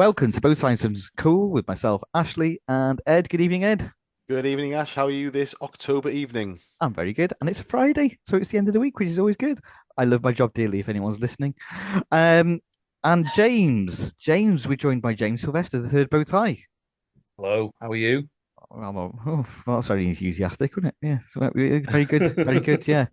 Welcome to Both Sides of Cool with myself, Ashley, and Ed. Good evening, Ed. Good evening, Ash. How are you this October evening? I'm very good, and it's a Friday, so it's the end of the week, which is always good. I love my job dearly. If anyone's listening, um, and James, we're joined by James Sylvester, the third bow tie. Hello, how are you? Well, that's very enthusiastic, wasn't it? Yeah, so, very good, very good. Yeah.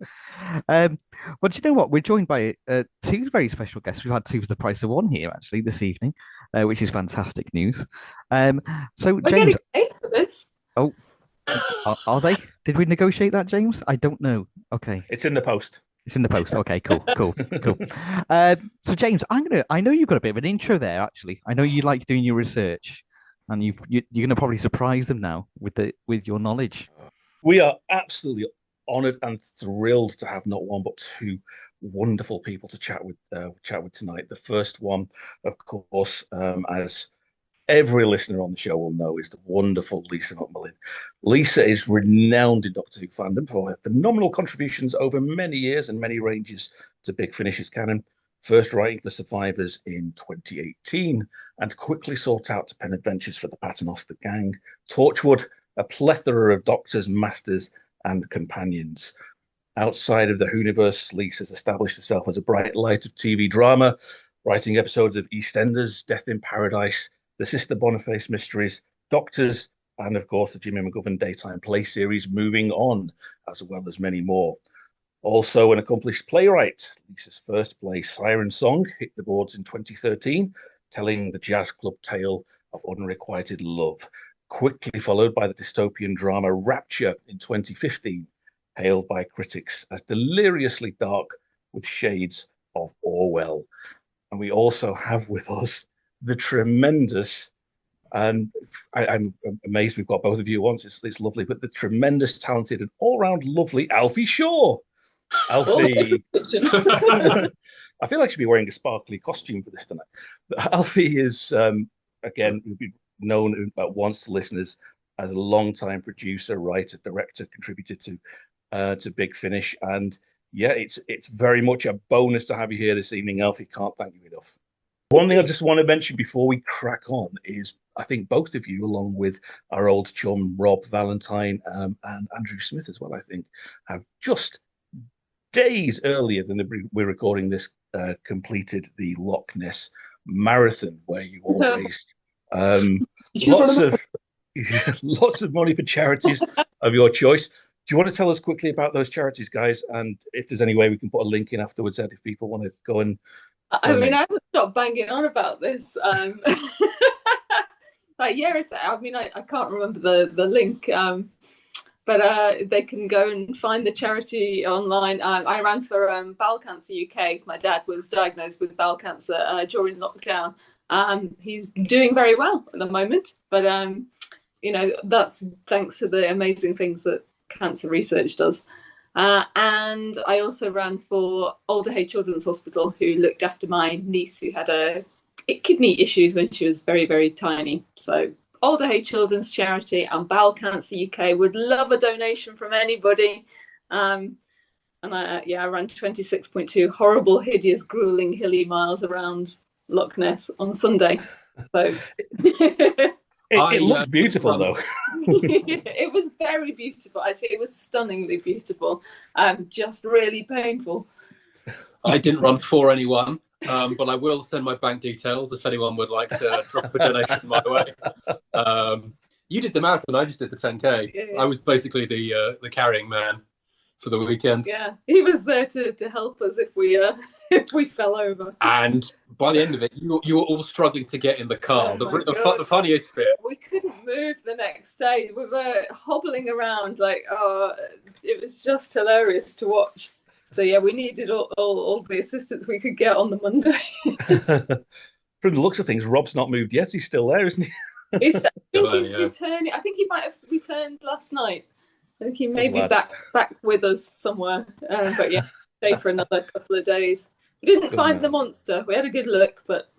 Um, well, do you know what? We're joined by two very special guests. We've had two for the price of one here, actually, this evening, which is fantastic news. Um, so, We're James, getting paid for this. oh, are they? Did we negotiate that, James? I don't know. Okay, It's in the post. it's in the post. Okay, cool, cool, cool. So, James, I know you've got a bit of an intro there. Actually, I know you like doing your research, and you're going to probably surprise them now with your knowledge. We are absolutely honoured and thrilled to have not one but two wonderful people to chat with tonight. The first one, of course, as every listener on the show will know, is the wonderful Lisa McMullen. Lisa is renowned in Doctor Who fandom for her phenomenal contributions over many years and many ranges to Big Finish's canon. First writing for Survivors in 2018 and quickly sought out to pen adventures for the Paternoster Gang, Torchwood, a plethora of Doctors, Masters, and companions. Outside of the Whoniverse, Lisa's established herself as a bright light of TV drama, writing episodes of EastEnders, Death in Paradise, the Sister Boniface Mysteries, Doctors, and of course the Jimmy McGovern daytime play series Moving On, as well as many more. Also an accomplished playwright, Lisa's first play, Siren Song, hit the boards in 2013, telling the jazz club tale of unrequited love, quickly followed by the dystopian drama Rapture in 2015, hailed by critics as deliriously dark with shades of Orwell. And we also have with us the tremendous, and I'm amazed we've got both of you once, it's lovely, but the tremendous, talented, and all-round lovely Alfie Shaw. Alfie, I feel like I should be wearing a sparkly costume for this tonight. But Alfie is, again, we've been known once to listeners as a long-time producer, writer, director, contributor to Big Finish, and yeah, it's very much a bonus to have you here this evening, Alfie. Can't thank you enough. One thing I just want to mention before we crack on is I think both of you, along with our old chum Rob Valentine and Andrew Smith as well, I think, have just days earlier than we're recording this, completed the Loch Ness Marathon, where you all raised lots of lots of money for charities of your choice. Do you want to tell us quickly about those charities, guys? And if there's any way we can put a link in afterwards, Ed, if people want to go and I mean, I would stop banging on about this. Like, yeah, I can't remember the link, but they can go and find the charity online. I ran for bowel cancer UK because my dad was diagnosed with bowel cancer during lockdown. He's doing very well at the moment, but that's thanks to the amazing things that cancer research does. And I also ran for Alder Hey Children's Hospital, who looked after my niece who had kidney issues when she was very, very tiny. So Alder Hey Children's Charity and Bowel Cancer UK would love a donation from anybody. And I ran 26.2 horrible, hideous, grueling, hilly miles around Loch Ness on Sunday. So it looked beautiful, though. It was very beautiful. Actually, it was stunningly beautiful and just really painful. I didn't run for anyone, but I will send my bank details if anyone would like to drop a donation my way. You did the marathon, I just did the 10K. Yeah. I was basically the carrying man for the weekend. Yeah, he was there to help us if we fell over. And by the end of it, you were all struggling to get in the car. Oh The funniest bit. We couldn't move the next day. We were hobbling around it was just hilarious to watch. So yeah, we needed all the assistance we could get on the Monday. From the looks of things, Rob's not moved yet. He's still there, isn't he? I think he's returning. I think he might have returned last night. I think he may be back with us somewhere. But yeah, stay for another couple of days. We didn't find the monster. We had a good look, but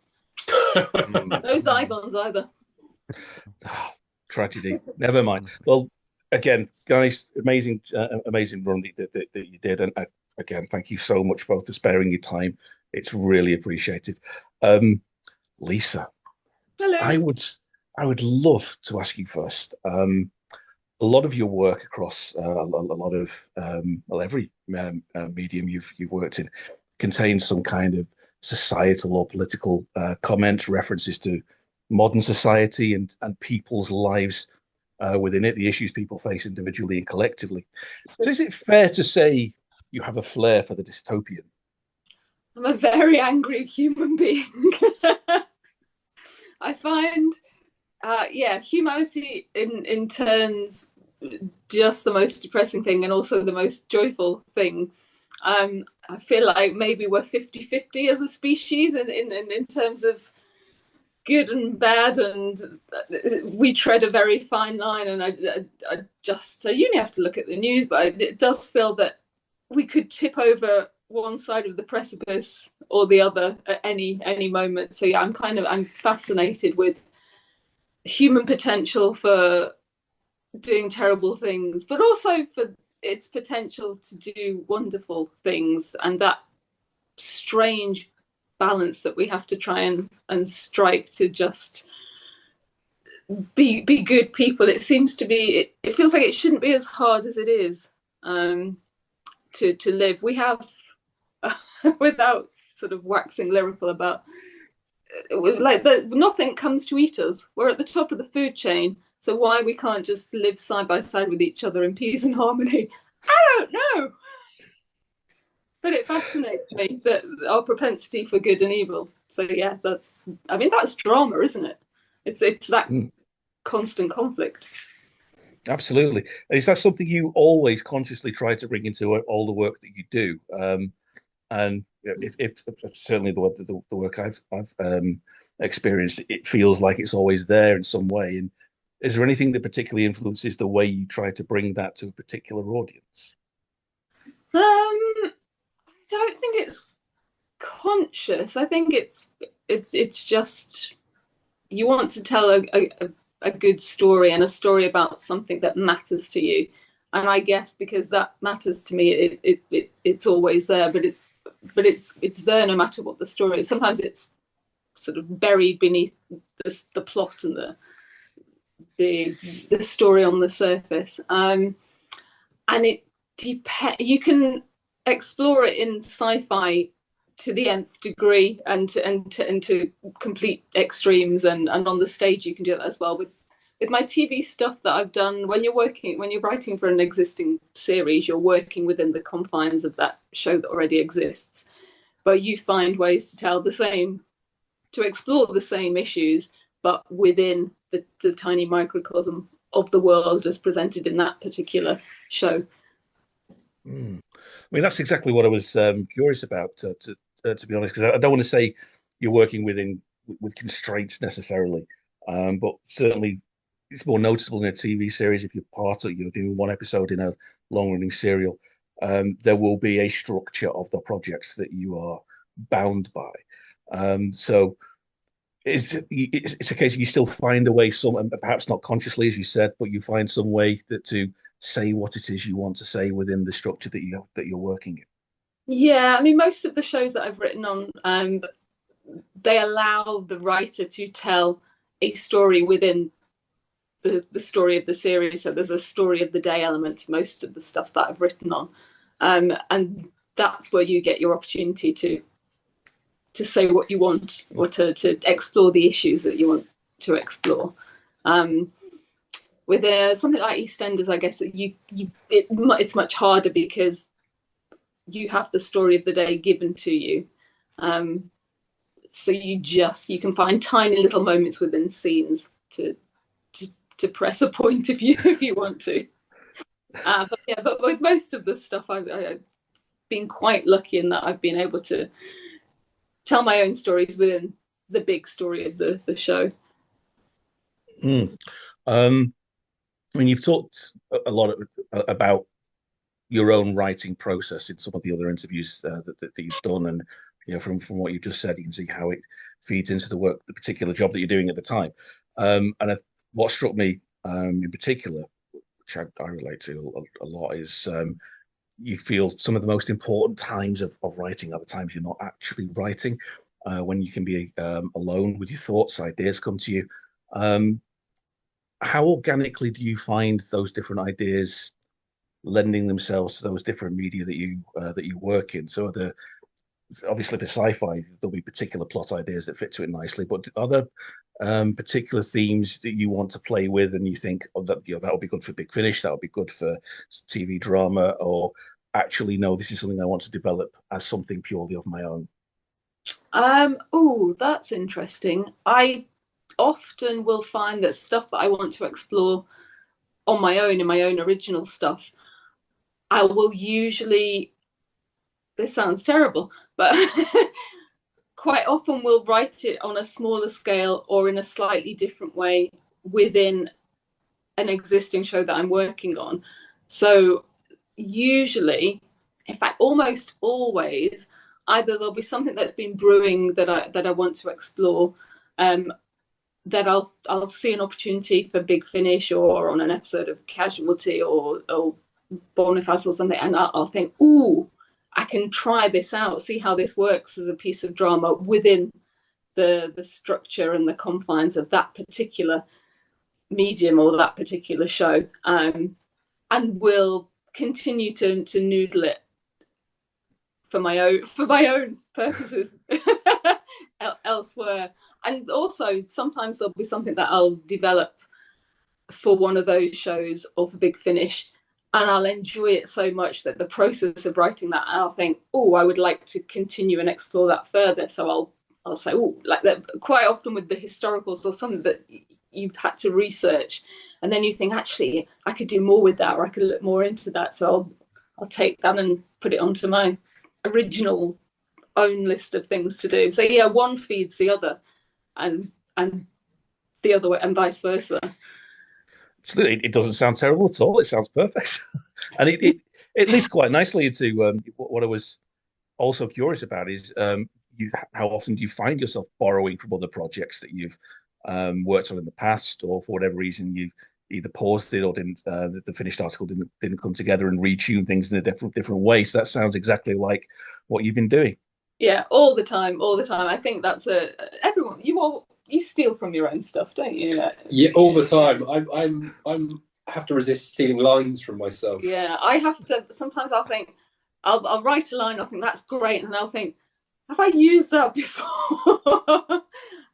no Zygons either. Oh, tragedy. Never mind. Well, again, guys, amazing run that you did, and again, thank you so much both for sparing your time. It's really appreciated. Lisa, Hello. I would love to ask you first. A lot of your work across a lot of every medium you've worked in contains some kind of societal or political comments, references to modern society and people's lives within it, the issues people face individually and collectively. So, is it fair to say you have a flair for the dystopian? I'm a very angry human being. I find, humanity in turns just the most depressing thing and also the most joyful thing. I feel like maybe we're 50-50 as a species in terms of good and bad, and we tread a very fine line. And I just, you only have to look at the news, but it does feel that we could tip over one side of the precipice or the other at any moment. So yeah, I'm fascinated with human potential for doing terrible things, but also for its potential to do wonderful things, and that strange balance that we have to try and strike to just be good people. It seems to be, it feels like it shouldn't be as hard as it is to live. We have without sort of waxing lyrical about, like, nothing comes to eat us. We're at the top of the food chain, so why we can't just live side by side with each other in peace and harmony, I don't know. But it fascinates me that our propensity for good and evil. So yeah, that's drama, isn't it? It's that constant conflict. Absolutely. And is that something you always consciously try to bring into all the work that you do? And if certainly the work I've experienced, it feels like it's always there in some way. And is there anything that particularly influences the way you try to bring that to a particular audience? I don't think it's conscious. I think it's just, you want to tell a good story, and a story about something that matters to you. And I guess because that matters to me, it's always there. But it's there no matter what the story is. Sometimes it's sort of buried beneath the plot and the story on the surface. And you can explore it in sci-fi to the nth degree and to complete extremes, and on the stage you can do that as well. With my TV stuff that I've done, when you're writing for an existing series, you're working within the confines of that show that already exists, but you find ways to explore the same issues, but within the tiny microcosm of the world as presented in that particular show. I mean, that's exactly what I was curious about, to be honest, because I don't want to say you're working with constraints necessarily, but certainly it's more noticeable in a TV series. If you're doing one episode in a long-running serial, there will be a structure of the projects that you are bound by. So it's a case of you still find a way, and perhaps not consciously, as you said, but you find some way to say what it is you want to say within the structure that you're working in. Yeah, I mean, most of the shows that I've written on, they allow the writer to tell a story within the story of the series. So there's a story of the day element to most of the stuff that I've written on, and that's where you get your opportunity to say what you want, or to explore the issues that you want to explore. With something like EastEnders, I guess it's much harder because you have the story of the day given to you. So you can find tiny little moments within scenes to press a point if you want to. But with most of the stuff, I've been quite lucky in that I've been able to tell my own stories within the big story of the show. I mean, you've talked a lot about your own writing process in some of the other interviews that you've done, and from what you've just said, you can see how it feeds into the particular job that you're doing at the time. What struck me in particular, which I relate to a lot, is you feel some of the most important times of writing are the times you're not actually writing. when you can be alone with your thoughts, ideas come to you. How organically do you find those different ideas lending themselves to those different media that you work in? So obviously the sci-fi, there'll be particular plot ideas that fit to it nicely, but are there particular themes that you want to play with and you think, oh, that that would be good for Big Finish, that would be good for TV drama, or actually no, this is something I want to develop as something purely of my own? Oh, that's interesting. I often will find that stuff that I want to explore on my own, in my own original stuff, I will usually, this sounds terrible, but quite often will write it on a smaller scale or in a slightly different way within an existing show that I'm working on. So usually, in fact, almost always, either there'll be something that's been brewing that I want to explore, that I'll see an opportunity for Big Finish or on an episode of Casualty or Boniface or something, and I'll think, ooh, I can try this out, see how this works as a piece of drama within the structure and the confines of that particular medium or that particular show, and will continue to noodle it for my own purposes elsewhere. And also sometimes there'll be something that I'll develop for one of those shows or for Big Finish, and I'll enjoy it so much that the process of writing that, I'll think, oh, I would like to continue and explore that further. So I'll say, oh, like that. Quite often with the historicals or something that you've had to research, and then you think, actually, I could do more with that, or I could look more into that. So I'll take that and put it onto my original own list of things to do. So yeah, one feeds the other, and the other way, and vice versa. Absolutely, it doesn't sound terrible at all. It sounds perfect, and it leads quite nicely into what I was also curious about is how often do you find yourself borrowing from other projects that you've worked on in the past, or for whatever reason you either paused it or didn't the finished article didn't come together and retune things in a different way. So that sounds exactly like what you've been doing. Yeah, all the time. I think that's everyone. You steal from your own stuff, don't you? Yeah, all the time. I'm have to resist stealing lines from myself. Yeah, I have to. Sometimes I'll think, I'll write a line. I'll think that's great, and I'll think, have I used that before?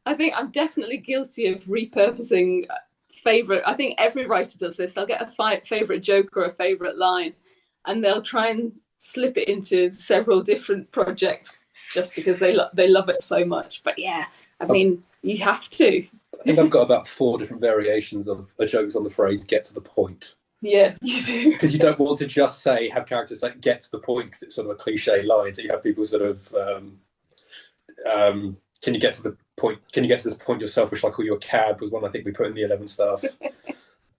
I think I'm definitely guilty of repurposing favorite. I think every writer does this. They'll get a favorite joke or a favorite line, and they'll try and slip it into several different projects just because they love it so much. But yeah, I mean, you have to. I think I've got about 4 different variations of jokes on the phrase "get to the point." Yeah, you do. Because you don't want to just have characters that get to the point because it's sort of a cliche line. So you have people sort of, can you get to the point? Can you get to this point yourself? Which I call you a cab was one I think we put in the 11 staff.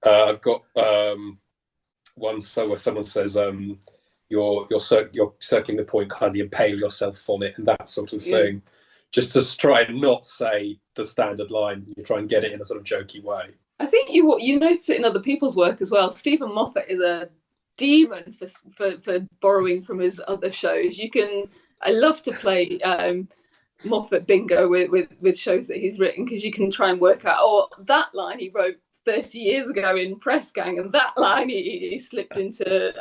I've got one where someone says, you're circling the point, kindly impale yourself on it, and that sort of thing. Just to try and not say the standard line, you try and get it in a sort of jokey way. I think you notice it in other people's work as well. Stephen Moffat is a demon for borrowing from his other shows. I love to play Moffat bingo with shows that he's written, because you can try and work out, oh, that line he wrote 30 years ago in Press Gang, and that line he slipped into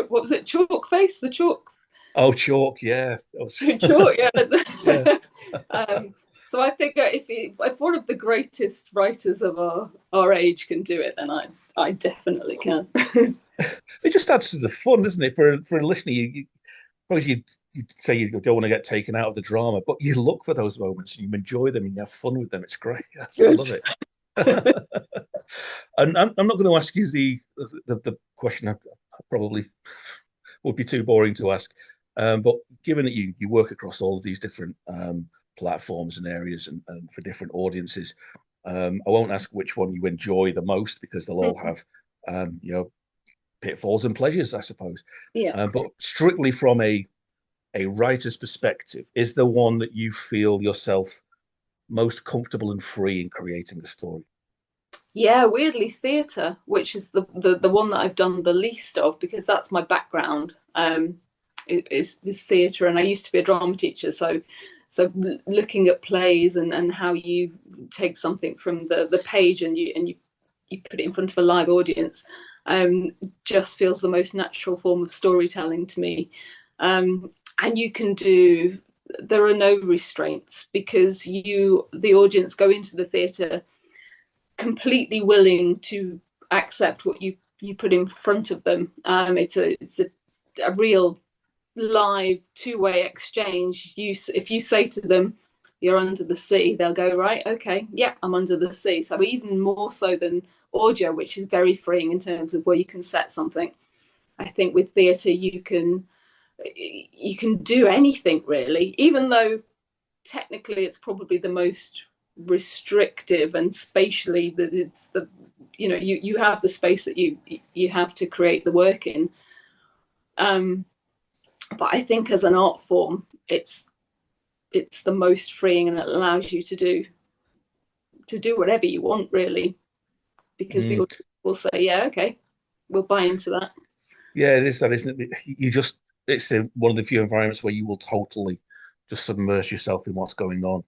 what was it, Chalk Face, the Chalk. Oh, Chalk, yeah. Chalk, yeah. So I think if one of the greatest writers of our age can do it, then I definitely can. It just adds to the fun, doesn't it? For a listener, you say you don't want to get taken out of the drama, but you look for those moments and you enjoy them and you have fun with them. It's great. I love it. And I'm not going to ask you the question I probably would be too boring to ask. But given that you work across all of these different platforms and areas and for different audiences, I won't ask which one you enjoy the most, because they'll all have pitfalls and pleasures, I suppose. Yeah. But strictly from a writer's perspective, is there one that you feel yourself most comfortable and free in creating the story? Yeah, weirdly, theatre, which is the one that I've done the least of, because that's my background. Is theatre, and I used to be a drama teacher, so So looking at plays and how you take something from the page and you put it in front of a live audience, just feels the most natural form of storytelling to me. And you can do, there are no restraints, because the audience go into the theatre completely willing to accept what you put in front of them. It's a real live two-way exchange. If you say to them, "You're under the sea," they'll go, "Right, okay, yeah, I'm under the sea." So even more so than audio, which is very freeing in terms of where you can set something, I think with theatre you can do anything really, even though technically it's probably the most restrictive, and spatially that it's the, you have the space that you have to create the work in. But I think as an art form, it's the most freeing, and it allows you to do whatever you want really, because the audience will say, "Yeah, okay, we'll buy into that." Yeah, it is that, isn't it? It's one of the few environments where you will totally just submerge yourself in what's going on.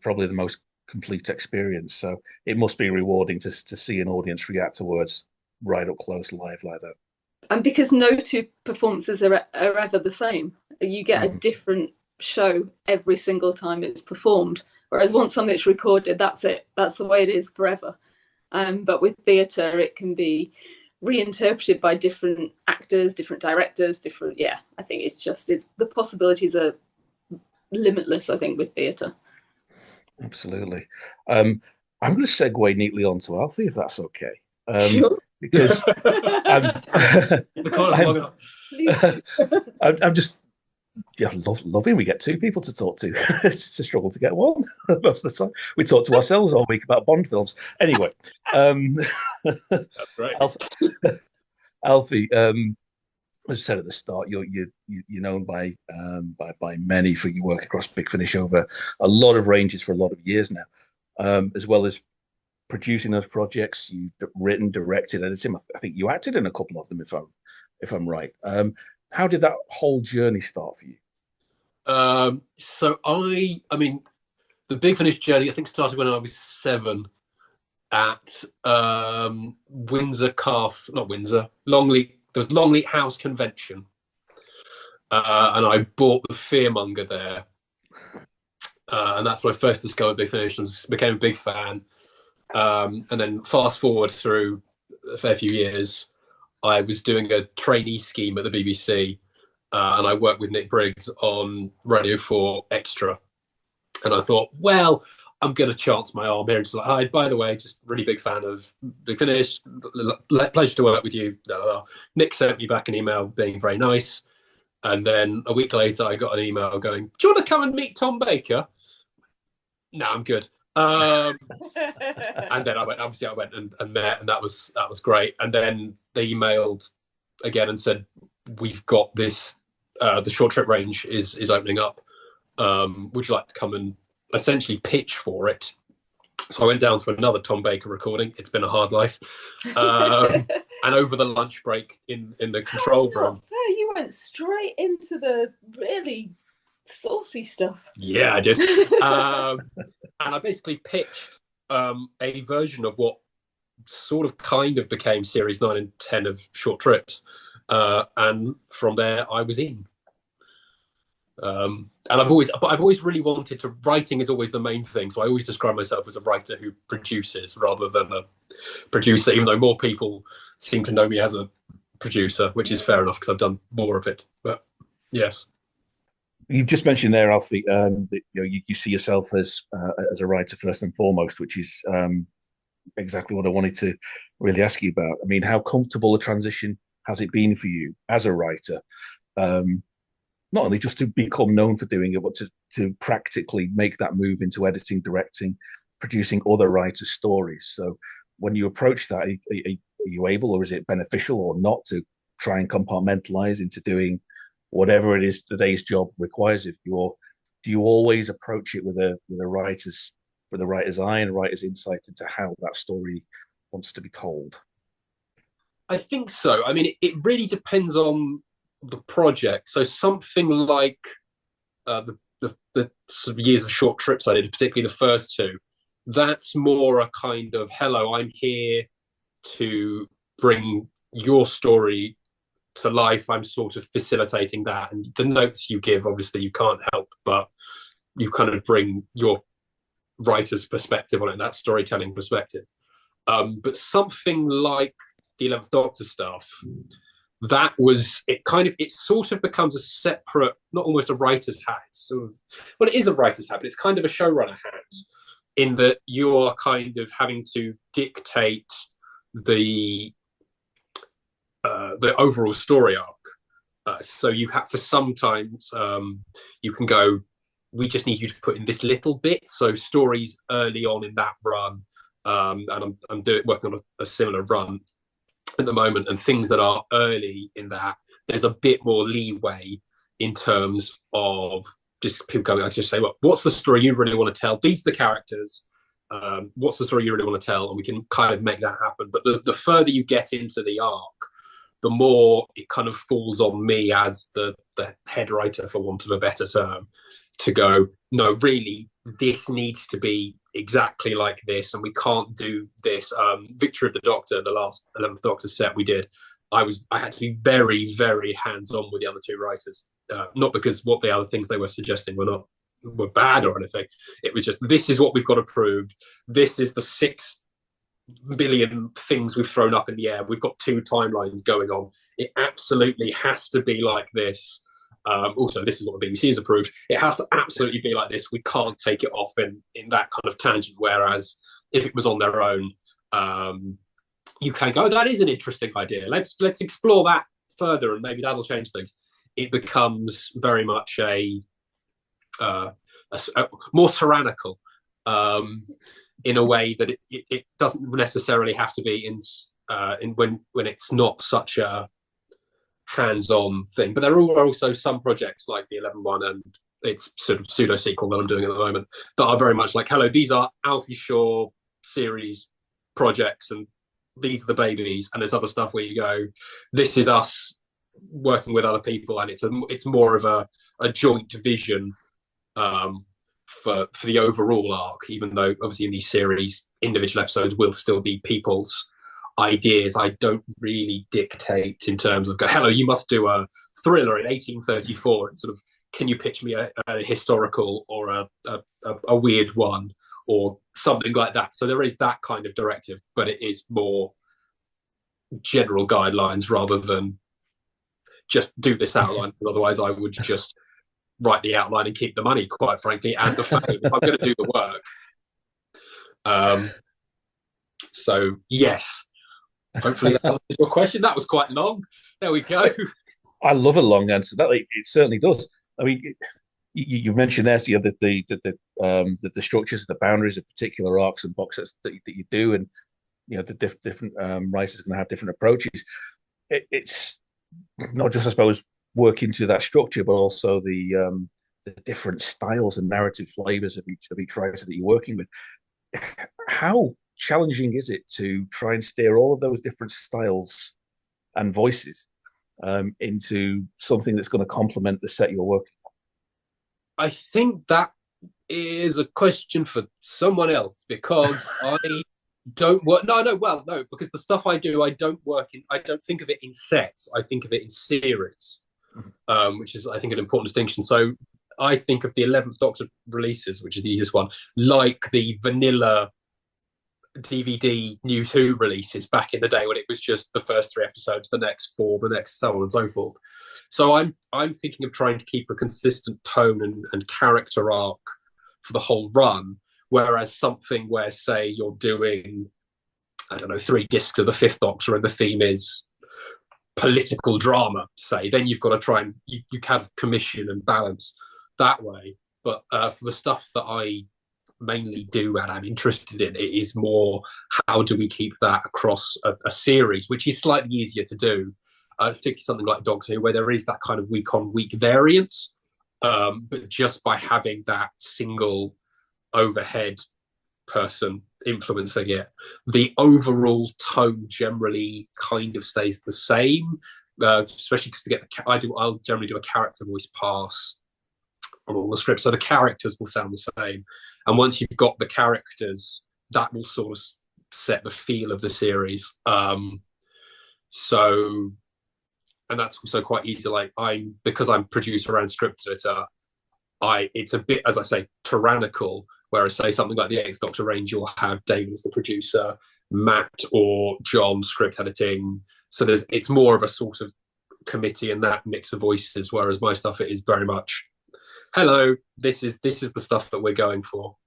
Probably the most complete experience. So it must be rewarding to see an audience react to words right up close, live like that. And because no two performances are ever the same, you get a different show every single time it's performed. Whereas once something's recorded, that's it. That's the way it is forever. But with theatre, it can be reinterpreted by different actors, different directors, I think it's the possibilities are limitless, I think, with theatre. Absolutely. I'm going to segue neatly onto Alfie, if that's okay. Sure. Because I'm just loving we get two people to talk to. It's a struggle to get one most of the time. We talk to ourselves all week about Bond films. Anyway, that's great. Alfie, as I said at the start, you're known by many for your work across Big Finish over a lot of ranges for a lot of years now, as well as producing those projects. You've written, directed, edited. I think you acted in a couple of them, if I'm right. How did that whole journey start for you? So I mean, the Big Finish journey I think started when I was 7 at Windsor Castle, not Windsor, Longleat. There was Longleat House Convention, and I bought the Fearmonger there, and that's when I first discovered Big Finish and became a big fan. And then fast forward through a fair few years, I was doing a trainee scheme at the BBC, and I worked with Nick Briggs on Radio 4 Extra. And I thought, well, I'm going to chance my arm here. And just like, hi, by the way, just really big fan of Big Finish. Pleasure to work with you. Nick sent me back an email being very nice. And then a week later, I got an email going, "Do you want to come and meet Tom Baker?" No, I'm good. And then I went and met, and that was great. And then they emailed again and said, "We've got this, the short trip range is opening up. Would you like to come and essentially pitch for it?" So I went down to another Tom Baker recording. It's been a hard life. And over the lunch break in the control room. Fair. You went straight into the really saucy stuff. Yeah, I did. And I basically pitched a version of what sort of kind of became series 9 and 10 of Short Trips. And from there, I was in. And I've always really wanted to. Writing is always the main thing, so I always describe myself as a writer who produces rather than a producer. Even though more people seem to know me as a producer, which is fair enough because I've done more of it. But yes, you've just mentioned there, Alfie, that you see yourself as a writer first and foremost, which is exactly what I wanted to really ask you about. I mean, how comfortable a transition has it been for you as a writer? Not only just to become known for doing it, but to practically make that move into editing, directing, producing other writers' stories. So when you approach that, are you able, or is it beneficial or not, to try and compartmentalize into doing whatever it is today's job requires of you? Or do you always approach it with a writer's eye and a writer's insight into how that story wants to be told? I think so. I mean, it really depends on the project. So something like the sort of years of short trips I did, particularly the first two, that's more a kind of, hello, I'm here to bring your story to life. I'm sort of facilitating that, and the notes you give, obviously you can't help but you kind of bring your writer's perspective on it, that storytelling perspective. But something like the 11th Doctor stuff, that was, it sort of becomes a separate, not almost a writer's hat, sort of, well, it is a writer's hat, but it's kind of a showrunner hat, in that you're kind of having to dictate the overall story arc. So you have, for sometimes you can go, we just need you to put in this little bit. So stories early on in that run, and I'm working on a similar run at the moment, and things that are early in that, there's a bit more leeway in terms of just people going, I just say, well, what's the story you really want to tell? These are the characters. What's the story you really want to tell? And we can kind of make that happen. But the further you get into the arc, the more it kind of falls on me as the head writer, for want of a better term, to go, no, really, this needs to be exactly like this, and we can't do this. Victory of the Doctor, the last 11th Doctor set we did, I had to be very, very hands-on with the other two writers. Not because what the other things they were suggesting were bad or anything. It was just, this is what we've got approved. This is the 6 billion things we've thrown up in the air. We've got 2 timelines going on. It absolutely has to be like this. Also, this is what the BBC has approved. It has to absolutely be like this. We can't take it off in that kind of tangent. Whereas if it was on their own, you can go, that is an interesting idea. Let's explore that further, and maybe that'll change things. It becomes very much a more tyrannical, in a way that it doesn't necessarily have to be in when it's not such a hands-on thing. But there are also some projects like the 11 one, and it's sort of pseudo sequel that I'm doing at the moment, that are very much like, hello, these are Alfie Shaw series projects, and these are the babies. And there's other stuff where you go, this is us working with other people, and it's more of a joint vision for the overall arc, even though obviously in these series individual episodes will still be people's ideas. I don't really dictate in terms of go, hello, you must do a thriller in 1834, and sort of, can you pitch me a historical or a weird one or something like that. So there is that kind of directive, but it is more general guidelines rather than just do this outline. Otherwise I would just write the outline and keep the money, quite frankly, and the fame, if I'm going to do the work. So yes, hopefully that answers your question. That was quite long. There we go. I love a long answer. That it certainly does. I mean, you mentioned there, you have the structures, the boundaries of particular arcs and box sets that you do, and you know the different writers are going to have different approaches. It's not just, I suppose, work into that structure, but also the different styles and narrative flavors of each writer that you're working with. How challenging is it to try and steer all of those different styles and voices into something that's going to complement the set you're working on? I think that is a question for someone else, because I don't work. No, because the stuff I do, I don't think of it in sets. I think of it in series, which is, I think, an important distinction. So I think of the 11th Doctor releases, which is the easiest one, like the vanilla DVD New Who releases back in the day, when it was just the first 3 episodes, the next 4, the next so on and so forth. So I'm thinking of trying to keep a consistent tone and character arc for the whole run, whereas something where, say, you're doing, I don't know, 3 discs of the 5th Doctor and the theme is political drama, say, then you've got to try and you kind of commission and balance that way. But for the stuff that I mainly do and I'm interested in, it is more, how do we keep that across a series, which is slightly easier to do, particularly something like Doctor Who, where there is that kind of week-on-week variance, but just by having that single overhead person influencing it, the overall tone generally kind of stays the same, especially because I'll generally do a character voice pass on all the scripts. So the characters will sound the same. And once you've got the characters, that will sort of set the feel of the series. So, and that's also quite easy. Like because I'm producer and script editor, it's a bit, as I say, tyrannical. Whereas, say, something like the X-Doctor range, you'll have Dave as the producer, Matt or John script editing. So it's more of a sort of committee and that mix of voices. Whereas my stuff, it is very much, hello, this is the stuff that we're going for,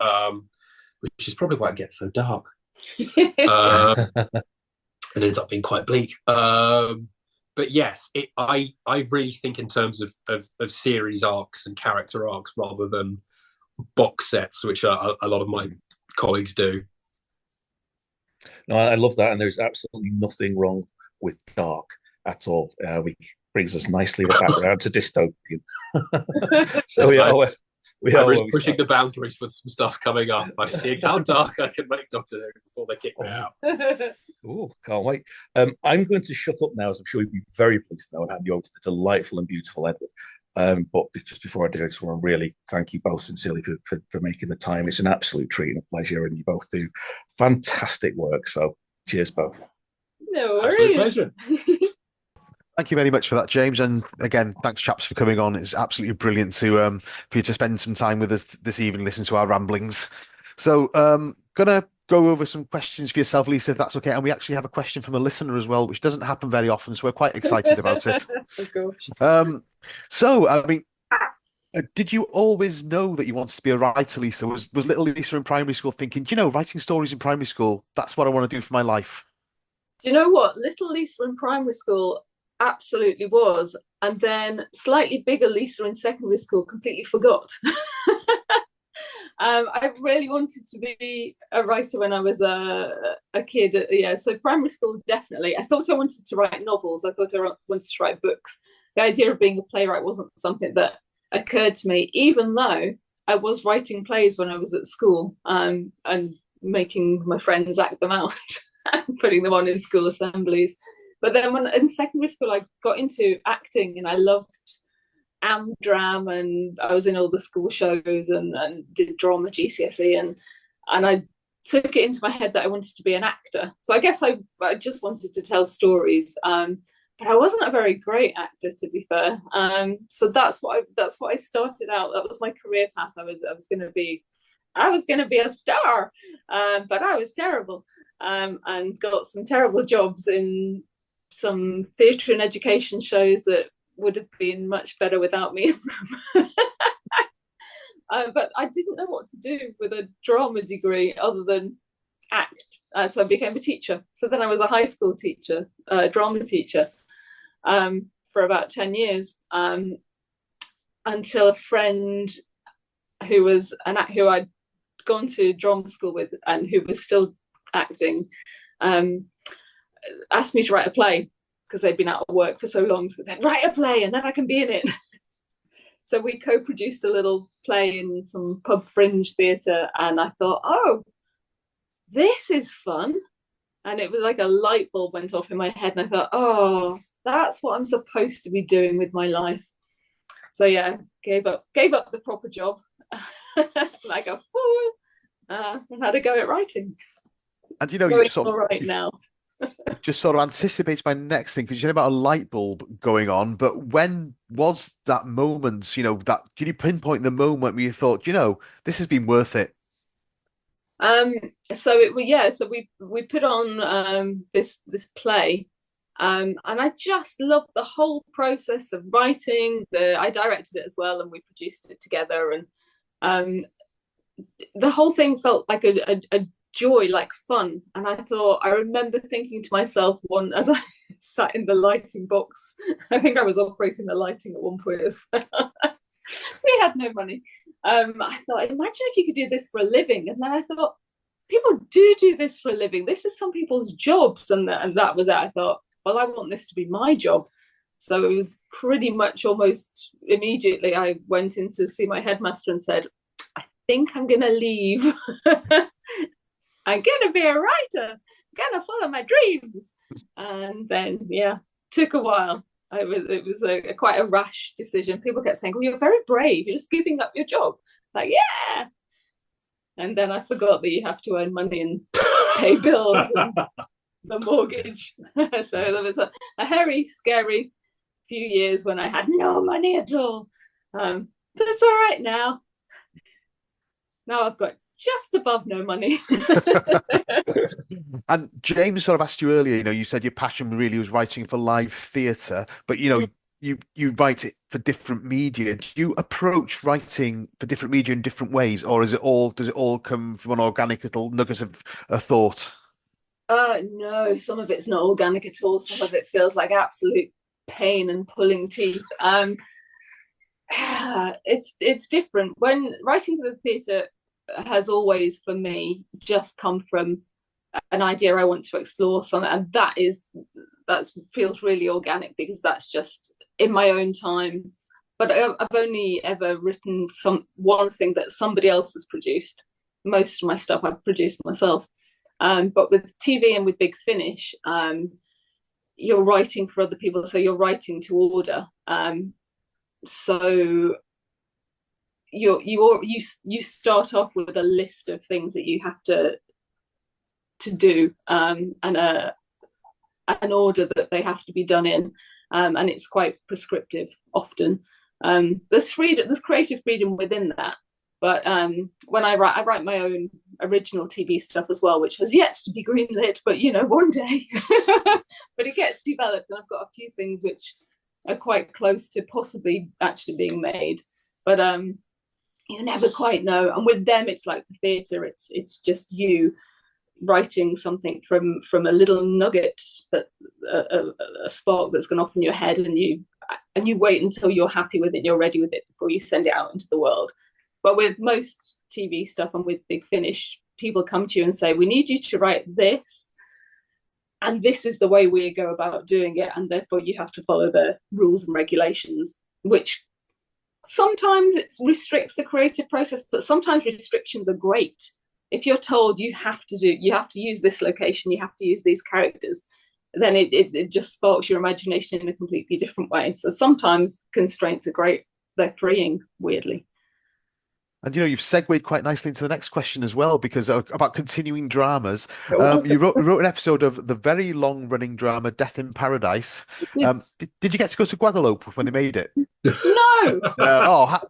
which is probably why it gets so dark and ends up being quite bleak. But yes, I really think in terms of series arcs and character arcs rather than box sets, which a lot of my colleagues do. No, I love that, and there's absolutely nothing wrong with dark at all. Which brings us nicely back around to dystopian. So we are really pushing the boundaries with some stuff coming up. I'm seeing how dark I can make Doctor Who before they kick me out. Oh, can't wait. I'm going to shut up now, as I'm sure you'll be very pleased now and hand you over to the delightful and beautiful Edward. But just before I do, I just want to really thank you both sincerely for making the time. It's an absolute treat and a pleasure, and you both do fantastic work. So cheers, both. No worries. Absolute pleasure. Thank you very much for that, James. And again, thanks, chaps, for coming on. It's absolutely brilliant to for you to spend some time with us this evening, listen to our ramblings. So, gonna go over some questions for yourself, Lisa, if that's okay. And we actually have a question from a listener as well, which doesn't happen very often, so we're quite excited about it. Oh, gosh. So, I mean, did you always know that you wanted to be a writer, Lisa? Was little Lisa in primary school thinking, writing stories in primary school, that's what I want to do for my life? Do you know what? Little Lisa in primary school absolutely was. And then slightly bigger Lisa in secondary school completely forgot. I really wanted to be a writer when I was a kid. Yeah, so primary school, definitely. I thought I wanted to write novels. I thought I wanted to write books. The idea of being a playwright wasn't something that occurred to me, even though I was writing plays when I was at school, and making my friends act them out and putting them on in school assemblies. But then when in secondary school, I got into acting, and I loved Amdram, and I was in all the school shows and did drama GCSE, and I took it into my head that I wanted to be an actor. So I guess I just wanted to tell stories, but I wasn't a very great actor, to be fair. So that's what I started out. That was my career path. I was going to be a star, but I was terrible, and got some terrible jobs in some theatre and education shows that would have been much better without me in them. But I didn't know what to do with a drama degree other than act. So I became a teacher. So then I was a high school teacher, drama teacher, for about 10 years, until a friend who I'd gone to drama school with and who was still acting, asked me to write a play, because they'd been out of work for so long. So they said, write a play and then I can be in it. So we co-produced a little play in some pub fringe theatre, and I thought, oh, this is fun. And it was like a light bulb went off in my head, and I thought, oh, that's what I'm supposed to be doing with my life. So yeah, gave up the proper job like a fool, and had a go at writing. And you all right now. Just sort of anticipates my next thing, because you know about a light bulb going on, but when was that moment, that can you pinpoint the moment where you thought, this has been worth it? So we put on this play, and I just loved the whole process of writing. I directed it as well, and we produced it together, and the whole thing felt like a joy, like fun. And I remember thinking to myself as I sat in the lighting box, I think I was operating the lighting at one point as well. We had no money. I thought, imagine if you could do this for a living. And then I thought, people do this for a living. This is some people's jobs. And that was it. I thought, well, I want this to be my job. So it was pretty much almost immediately I went in to see my headmaster and said, I think I'm going to leave. I'm going to be a writer. I'm going to follow my dreams. And then, yeah, took a while. It was quite a rash decision. People kept saying, "Well, you're very brave. You're just giving up your job." Like, yeah. And then I forgot that you have to earn money and pay bills and the mortgage. So there was a hairy, scary few years when I had no money at all. But it's all right now. Now I've got just above no money. And James sort of asked you earlier, you said your passion really was writing for live theatre, but you write it for different media. Do you approach writing for different media in different ways, or does it all come from an organic little nugget of a thought? No, some of it's not organic at all. Some of it feels like absolute pain and pulling teeth. It's different. When writing for the theatre has always, for me, just come from an idea I want to explore something, and that feels really organic because that's just in my own time. But I've only ever written one thing that somebody else has produced. Most of my stuff I've produced myself. But with TV and with Big Finish, you're writing for other people, so you're writing to order. So you start off with a list of things that you have to do, and an order that they have to be done in, and it's quite prescriptive often. There's creative freedom within that, but when I write my own original TV stuff as well, which has yet to be greenlit, but one day. But it gets developed, and I've got a few things which are quite close to possibly actually being made, but you never quite know. And with them, it's like the theatre; it's just you writing something from a little nugget, that a spark that's gone off in your head, and you wait until you're happy with it, you're ready with it before you send it out into the world. But with most TV stuff and with Big Finish, people come to you and say, "We need you to write this, and this is the way we go about doing it, and therefore you have to follow the rules and regulations," which sometimes it restricts the creative process, but sometimes restrictions are great. If you're told you have to use this location, you have to use these characters, then it just sparks your imagination in a completely different way. So sometimes constraints are great. They're freeing, weirdly. And you've segued quite nicely into the next question as well, because about continuing dramas. You wrote an episode of the very long-running drama Death in Paradise. Did you get to go to Guadeloupe when they made it? No.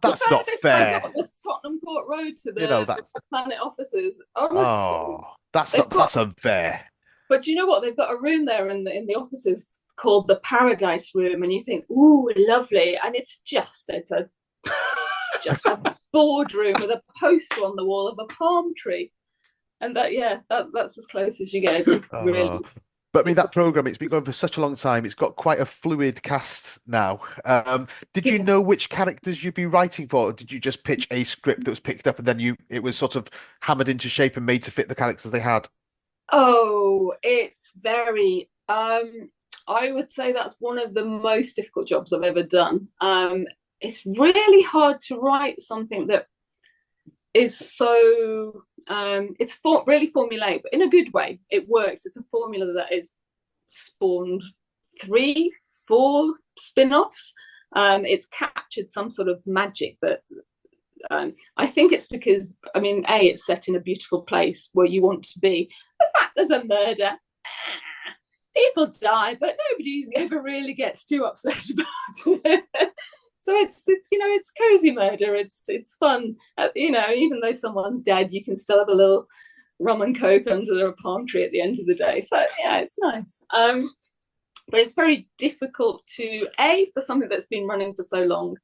That's not fair. I got this Tottenham Court Road to the Planet offices. Honestly, that's unfair. But you know what? They've got a room there in the offices called the Paradise Room, and you think, "Ooh, lovely!" And it's just a boardroom with a poster on the wall of a palm tree, and that's as close as you get. Really. But I mean, that program, it's been going for such a long time. It's got quite a fluid cast now. Did you know which characters you'd be writing for, or did you just pitch a script that was picked up and then it was sort of hammered into shape and made to fit the characters they had? Oh, it's very. I would say that's one of the most difficult jobs I've ever done. It's really hard to write something that is so it's really formulaic, but in a good way. It works. It's a formula that has spawned 3-4 spin-offs. It's captured some sort of magic that I think it's because, it's set in a beautiful place where you want to be. The fact there's a murder, people die, but nobody ever really gets too upset about it. So it's cozy murder. It's fun. Even though someone's dead, you can still have a little rum and coke under a palm tree at the end of the day. So yeah, it's nice. But it's very difficult for something that's been running for so long,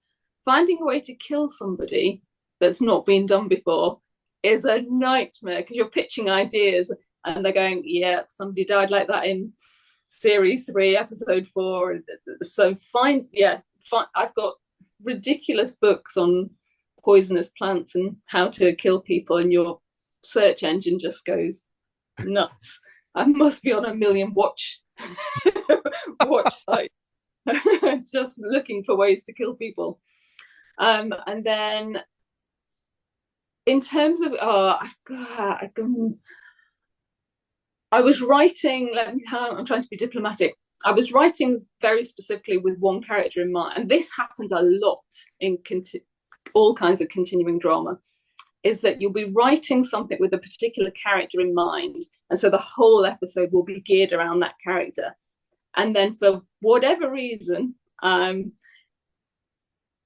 finding a way to kill somebody that's not been done before is a nightmare, because you're pitching ideas and they're going, "Yeah, somebody died like that in series 3, episode 4." So I've got ridiculous books on poisonous plants and how to kill people, and your search engine just goes nuts. I must be on a million watch site just looking for ways to kill people. And then in terms of I was writing, I'm trying to be diplomatic. I was writing very specifically with one character in mind, and this happens a lot in all kinds of continuing drama, is that you'll be writing something with a particular character in mind, and so the whole episode will be geared around that character. And then for whatever reason, and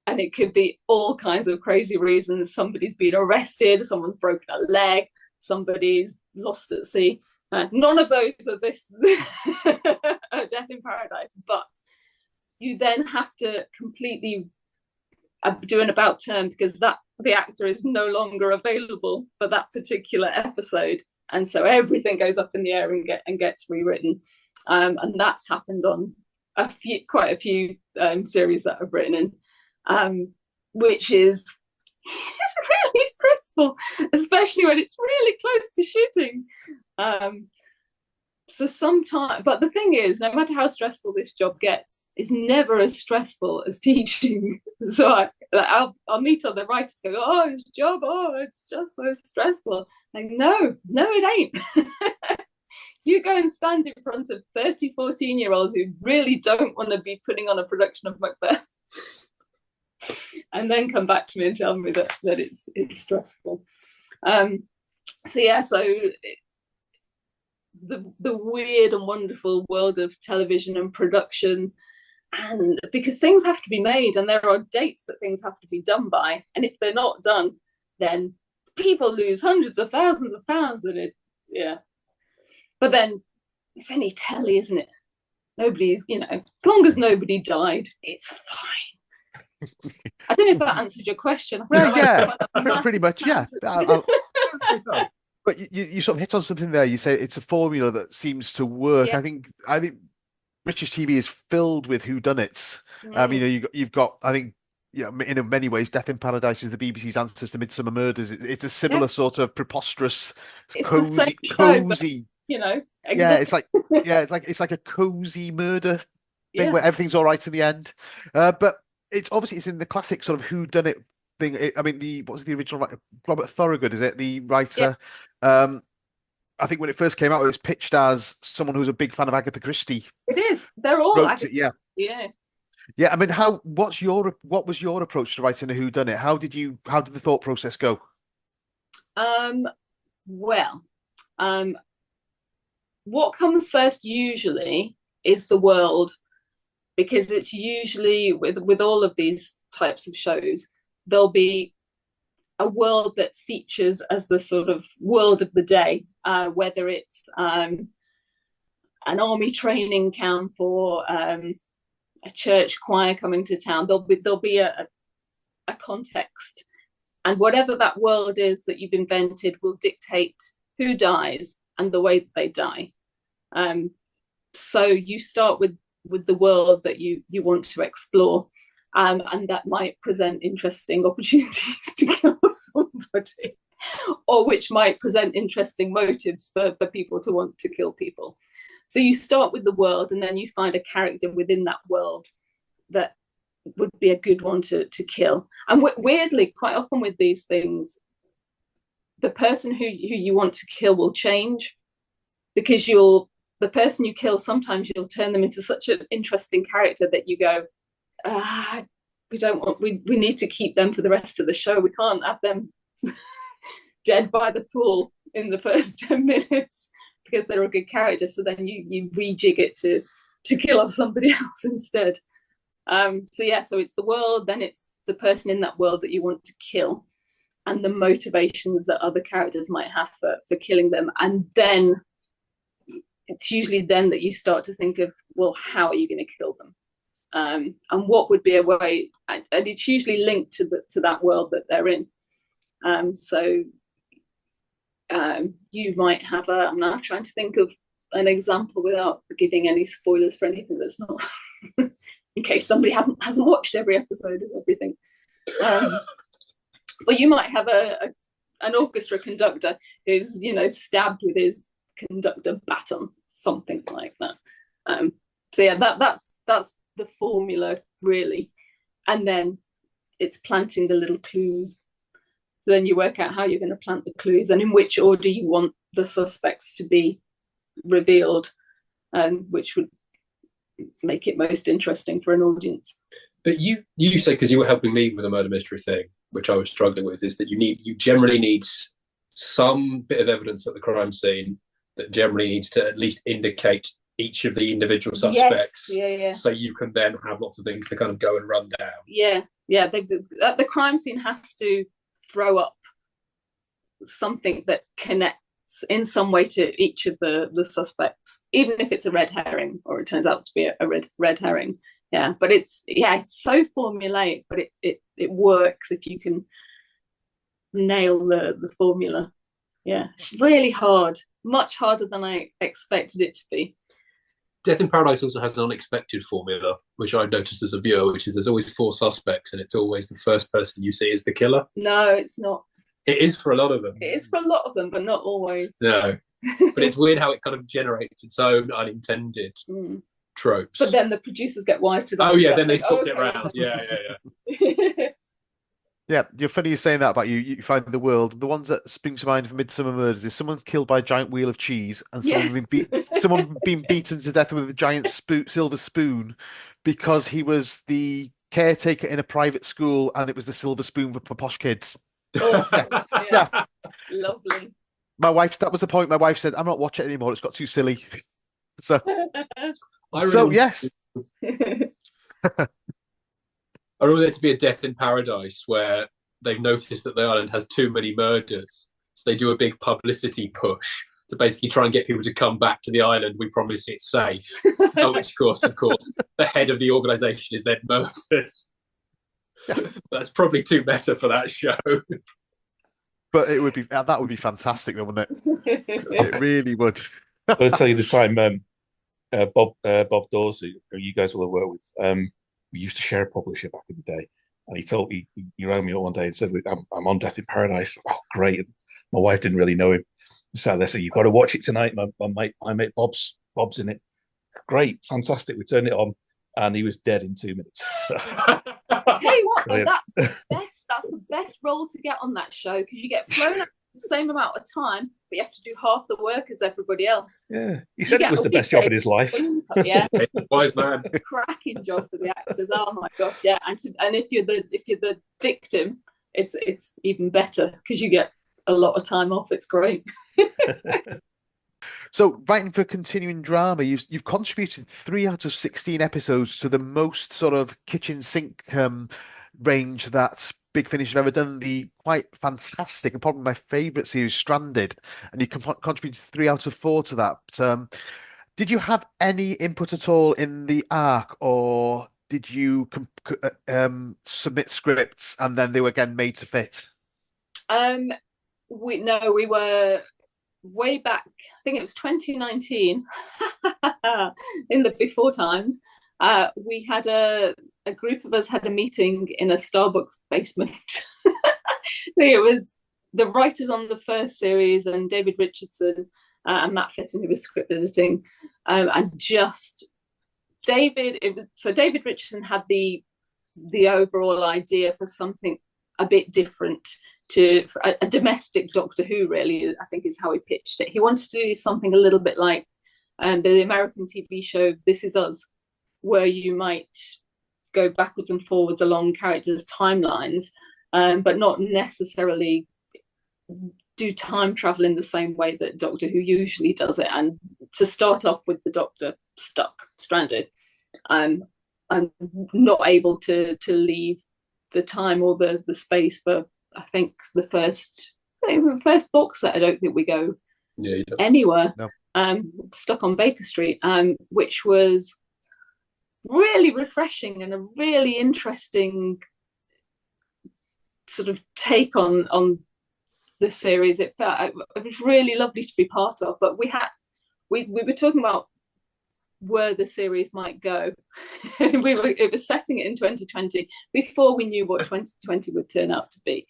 it could be all kinds of crazy reasons, somebody's been arrested, someone's broken a leg, somebody's lost at sea. None of those are this Death in Paradise, but you then have to completely do an about turn because the actor is no longer available for that particular episode, and so everything goes up in the air and gets rewritten. And that's happened on quite a few series that I've written in, which is it's really stressful, especially when it's really close to shooting. So sometimes, but the thing is, no matter how stressful this job gets, it's never as stressful as teaching. So I'll meet other writers go, oh, this job, oh, it's just so stressful. Like, no, it ain't. You go and stand in front of 30, 14-year-olds who really don't want to be putting on a production of Macbeth, and then come back to me and tell me that it's stressful. So the weird and wonderful world of television and production, and because things have to be made and there are dates that things have to be done by, and if they're not done, then people lose hundreds of thousands of pounds in it. Yeah, but then it's only telly, isn't it? Nobody, as long as nobody died, it's fine. I don't know if that answered your question. Well, yeah, pretty much, yeah. But you sort of hit on something there. You say it's a formula that seems to work. Yeah. I think British TV is filled with whodunits. You've got I think in many ways, Death in Paradise is the BBC's answer to Midsummer Murders. It's a similar sort of preposterous, cozy. Exactly. Yeah, it's like a cozy murder thing where everything's all right in the end. But it's in the classic sort of whodunit thing. What was the original writer? Robert Thorogood, is it? The writer. Yeah. I think when it first came out, it was pitched as someone who's a big fan of Agatha Christie. It is. They're all Agatha. Yeah. Yeah. I mean, what was your approach to writing a whodunit? How did the thought process go? What comes first usually is the world, because it's usually with all of these types of shows, there'll be a world that features as the sort of world of the day, whether it's an army training camp or a church choir coming to town. There'll be a context, and whatever that world is that you've invented will dictate who dies and the way that they die. So you start with the world that you want to explore. And that might present interesting opportunities to kill somebody, or which might present interesting motives for people to want to kill people. So you start with the world, and then you find a character within that world that would be a good one to kill. And weirdly, quite often with these things, the person who you want to kill will change, because the person you kill, sometimes you'll turn them into such an interesting character that you go, we need to keep them for the rest of the show. We can't have them dead by the pool in the first 10 minutes because they're a good character. So then you rejig it to kill off somebody else instead. So it's the world, then it's the person in that world that you want to kill, and the motivations that other characters might have for killing them. And then it's usually then that you start to think of, well, how are you going to kill them? And what would be a way, and it's usually linked to that world that they're in. You might have I'm now trying to think of an example without giving any spoilers for anything that's not, in case somebody hasn't watched every episode of everything. But you might have an orchestra conductor who's stabbed with his conductor baton, something like that. That's the formula, really. And then it's planting the little clues. So then you work out how you're going to plant the clues and in which order you want the suspects to be revealed, which would make it most interesting for an audience. But you say, because you were helping me with a murder mystery thing, which I was struggling with, is that you generally need some bit of evidence at the crime scene that generally needs to at least indicate each of the individual suspects. Yes. So you can then have lots of things to kind of go and run down. Yeah. The crime scene has to throw up something that connects in some way to each of the suspects, even if it's a red herring or it turns out to be a red herring. Yeah, but it's so formulaic, but it works if you can nail the formula. Yeah, it's really hard, much harder than I expected it to be. Death in Paradise also has an unexpected formula, which I noticed as a viewer, which is there's always 4 suspects, and it's always the first person you see is the killer. No, it's not. It is for a lot of them. It is for a lot of them, but not always. No, but it's weird how it kind of generates its own unintended tropes. But then the producers get wise to that. Oh yeah, then they sort it around. Yeah. Yeah, you're funny you're saying that about you find the world. The ones that spring to mind for Midsummer Murders is someone killed by a giant wheel of cheese and someone being beaten to death with a giant silver spoon because he was the caretaker in a private school and it was the silver spoon for posh kids. Awesome. Yeah. Lovely. That was the point. My wife said, I'm not watching it anymore. It's got too silly. So yes. I remember there to be a Death in Paradise where they've noticed that the island has too many murders. So they do a big publicity push to basically try and get people to come back to the island. We promise it's safe. Which, of course, the head of the organisation is then murdered. That's probably too meta for that show. But that would be fantastic, though, wouldn't it? It really would. I'll tell you the time Bob Dorsey, who you guys will have worked with, we used to share a publisher back in the day, and he rang me up one day and said, I'm on Death in Paradise. Oh, great. And my wife didn't really know him. So they said, you've got to watch it tonight. My mate Bob's in it. Great, fantastic. We turned it on, and he was dead in 2 minutes. I'll tell you what, though, that's the best role to get on that show, because you get flown out the same amount of time, but you have to do half the work as everybody else. Yeah, he said it was the best job in his life. Yeah, wise man. Cracking job for the actors. Oh my gosh, yeah. And if you're the victim, it's even better because you get a lot of time off. It's great. So, writing for continuing drama, you've contributed 3 out of 16 episodes to the most sort of kitchen sink range that Big Finish have ever done. The quite fantastic and probably my favourite series, Stranded, and you contributed 3 out of 4 to that. Did you have any input at all in the arc, or did you submit scripts and then they were again made to fit? We were way back, I think it was 2019, in the before times. We had a group of us had a meeting in a Starbucks basement. It was the writers on the first series and David Richardson and Matt Fitton, who was script editing, and just David. David Richardson had the overall idea for something a bit different, for a domestic Doctor Who, really, I think is how he pitched it. He wanted to do something a little bit like the American TV show This Is Us, where you might go backwards and forwards along characters' timelines, but not necessarily do time travel in the same way that Doctor Who usually does it. And to start off with the Doctor stranded, I'm not able to leave the time or the space for, I think, the first box set. I don't think we go anywhere. No. Stuck on Baker Street, which was really refreshing and a really interesting sort of take on the series. It was really lovely to be part of. But we were talking about where the series might go. It was setting it in 2020 before we knew what 2020 would turn out to be.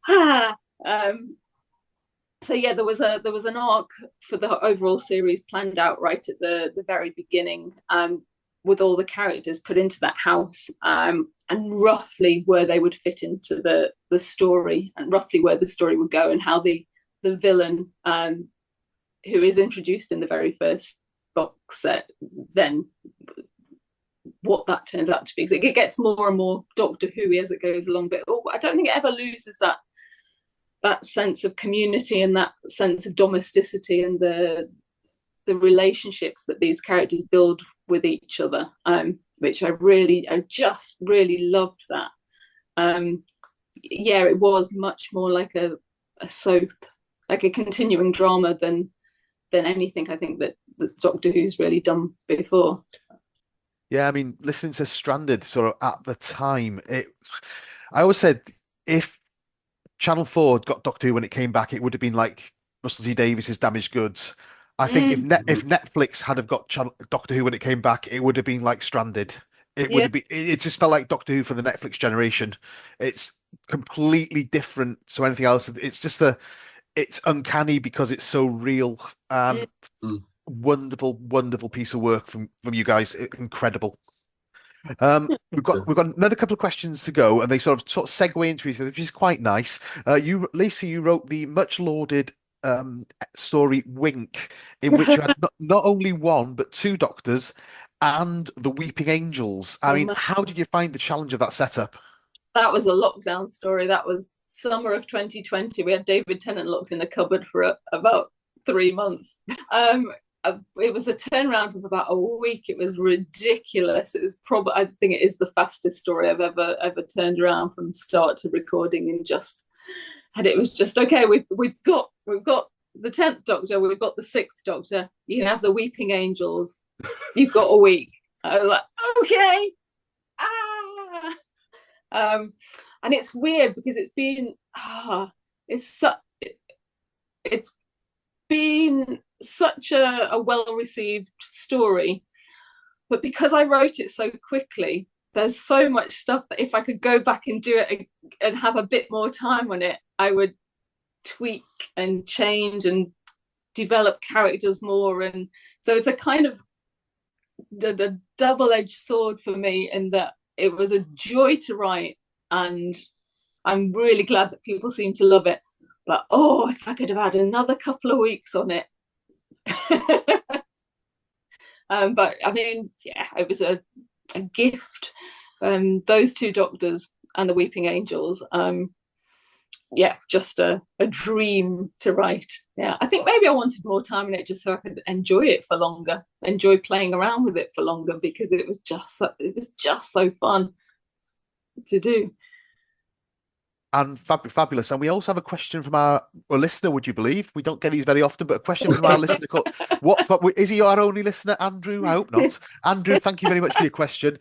So yeah, there was an arc for the overall series planned out right at the very beginning, with all the characters put into that house, and roughly where they would fit into the story, and roughly where the story would go, and how the villain, who is introduced in the very first box set, then what that turns out to be. Because it gets more and more Doctor Who as it goes along, but I don't think it ever loses that sense of community and that sense of domesticity and the relationships that these characters build with each other, which I just really loved that. Yeah, it was much more like a soap, like a continuing drama than anything I think that Doctor Who's really done before. Yeah, I mean, listening to Stranded sort of at the time, I always said if Channel 4 got Doctor Who when it came back, it would have been like Russell T Davies's Damaged Goods. I think if Netflix had have got Doctor Who when it came back, it would have been like Stranded. It would have been. It just felt like Doctor Who for the Netflix generation. It's completely different to anything else. It's just it's uncanny because it's so real. Wonderful, wonderful piece of work from you guys. Incredible. We've got another couple of questions to go, and they sort of segue into each other, which is quite nice. Lisa, you wrote the much lauded story Wink, in which you had not only one but two doctors and the Weeping Angels. I mean, how did you find the challenge of that setup? That was a lockdown story. That was summer of 2020. We had David Tennant locked in a cupboard for about 3 months. It was a turnaround of about a week. It was ridiculous. It was probably, I think it is the fastest story I've ever turned around from start to recording, and it was just okay. We've got the 10th Doctor, we've got the 6th Doctor. You can have the Weeping Angels. You've got a week. I was like, okay. And it's weird because it's been such a well-received story, but because I wrote it so quickly, there's so much stuff that if I could go back and do it and have a bit more time on it, I would tweak and change and develop characters more. And so it's a kind of the double-edged sword for me, in that it was a joy to write, and I'm really glad that people seem to love it. But if I could have had another couple of weeks on it. But I mean, yeah, it was a gift. Those two Doctors and the Weeping Angels, just a dream to write. Yeah, I think maybe I wanted more time in it just so I could enjoy it for longer, enjoy playing around with it for longer, because it was just so fun to do. And fabulous. And we also have a question from our listener, would you believe? We don't get these very often, but a question from our listener called, is he our only listener, Andrew? I hope not. Andrew, thank you very much for your question.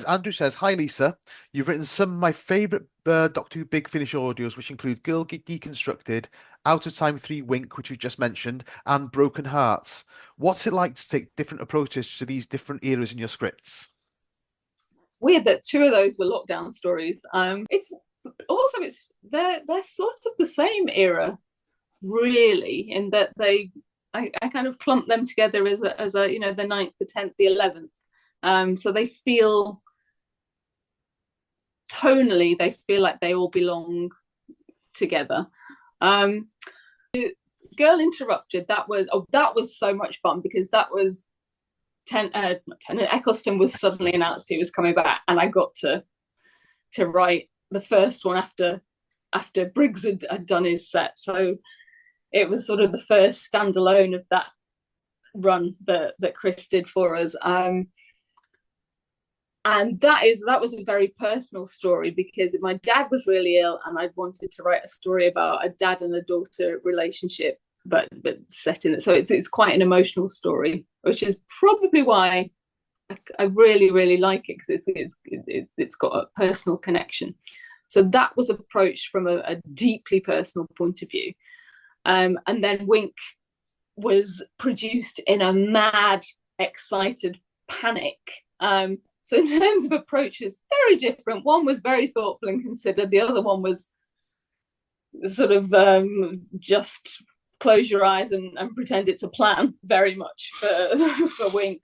Andrew says, hi, Lisa. You've written some of my favourite Doctor Who Big Finish audios, which include Girl Get Deconstructed, Out of Time 3 Wink, which we just mentioned, and Broken Hearts. What's it like to take different approaches to these different eras in your scripts? Weird that two of those were lockdown stories. They're sort of the same era, really, in that I kind of clump them together as a the 9th, the 10th, the 11th. So they feel tonally, they feel like they all belong together. Girl Interrupted, that was so much fun, because that was Tennant Eccleston was suddenly announced he was coming back, and I got to write the first one after Briggs had done his set. So it was sort of the first standalone of that run that Chris did for us. And that was a very personal story, because my dad was really ill, and I wanted to write a story about a dad and a daughter relationship, but set in it. So it's quite an emotional story, which is probably why I really, really like it, because it's got a personal connection. So that was approached from a deeply personal point of view. And then Wink was produced in a mad, excited panic. So in terms of approaches, very different. One was very thoughtful and considered. The other one was sort of just close your eyes and pretend it's a plan, very much for Wink.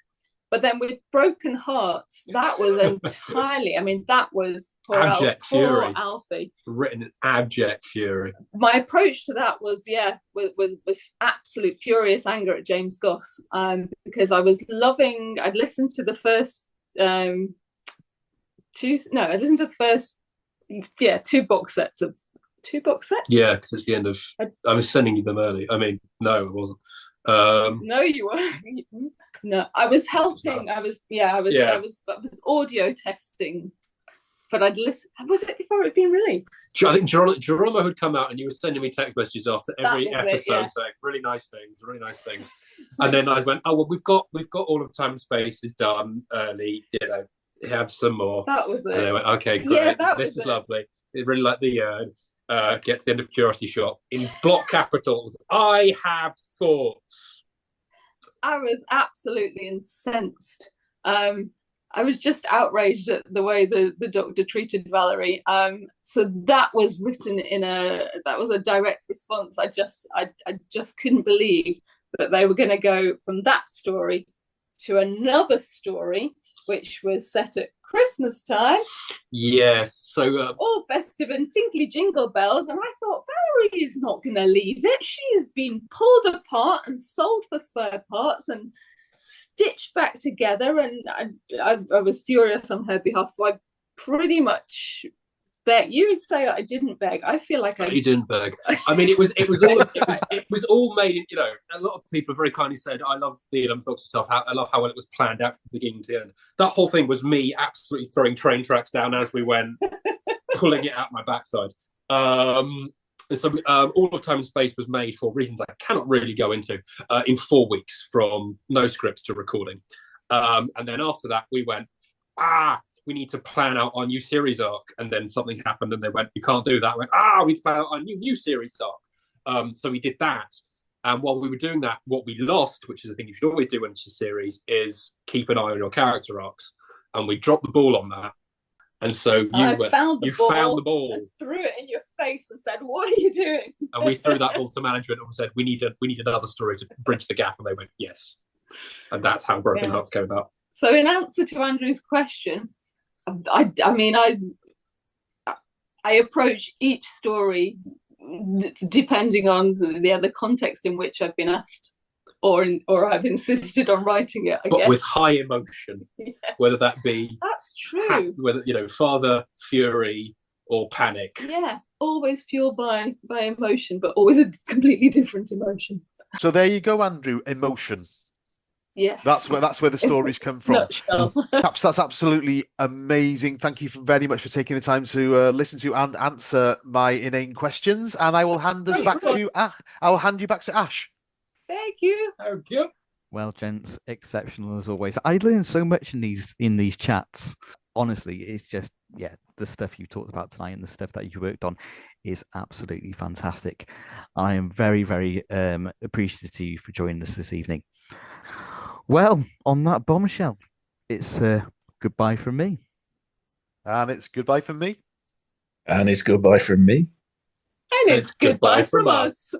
But then with Broken Hearts, that was entirely, that was abject fury. Alfie. Written in abject fury. My approach to that was absolute furious anger at James Goss, because I'd listened to the first I listened to the first, two box sets. Yeah, because it's the end of. I was sending you them early. I mean, no, it wasn't. No, you were. No, I was helping. I was audio testing, but I'd listen. Was it before it had been released? I think Geronimo had come out, and you were sending me text messages after every episode saying really nice things. And then I went, oh well, we've got all of Time and Space is done early. You know, have some more. That was it. And I went, okay, great. This is lovely. It really like the get to the end of Curiosity Shop in block capitals. I have thoughts. I was absolutely incensed. I was just outraged at the way the doctor treated Valerie. So that was written that was a direct response. I just couldn't believe that they were going to go from that story to another story, which was set at Christmas time. Yes. So all festive and tinkly jingle bells. And I thought, Valerie is not going to leave it. She's been pulled apart and sold for spare parts and stitched back together. And I was furious on her behalf. So I pretty much beg. You say I didn't beg. I feel like you didn't beg. I mean, it was all made. You know, a lot of people very kindly said, "I love the 11th Doctor stuff. I love how well it was planned out from beginning to end." That whole thing was me absolutely throwing train tracks down as we went, pulling it out my backside. So all of Time and Space was made for reasons I cannot really go into in 4 weeks from no scripts to recording, and then after that we went, we need to plan out our new series arc. And then something happened and they went, you can't do that. I went, we need to plan out our new series arc. So we did that. And while we were doing that, what we lost, which is the thing you should always do when it's a series, is keep an eye on your character arcs. And we dropped the ball on that. And so found the ball. And threw it in your face and said, what are you doing? And we threw that ball to management and said, we need another story to bridge the gap. And they went, yes. And that's how Broken Hearts came about. So in answer to Andrew's question, I approach each story depending on the context in which I've been asked or I've insisted on writing it. But with high emotion, whether that be that's true. Whether father, fury, or panic. Yeah, always fueled by emotion, but always a completely different emotion. So there you go, Andrew. Emotion. Yes. That's where the stories come from. Perhaps that's absolutely amazing. Thank you very much for taking the time to listen to and answer my inane questions. And I will hand you back to Ash. Thank you. Thank you. Well, gents, exceptional as always. I learned so much in these chats. Honestly, it's just the stuff you talked about tonight and the stuff that you worked on is absolutely fantastic. I am very, very appreciative for joining us this evening. Well, on that bombshell, it's goodbye from me. And it's goodbye from me. And it's goodbye from me. And it's goodbye from us.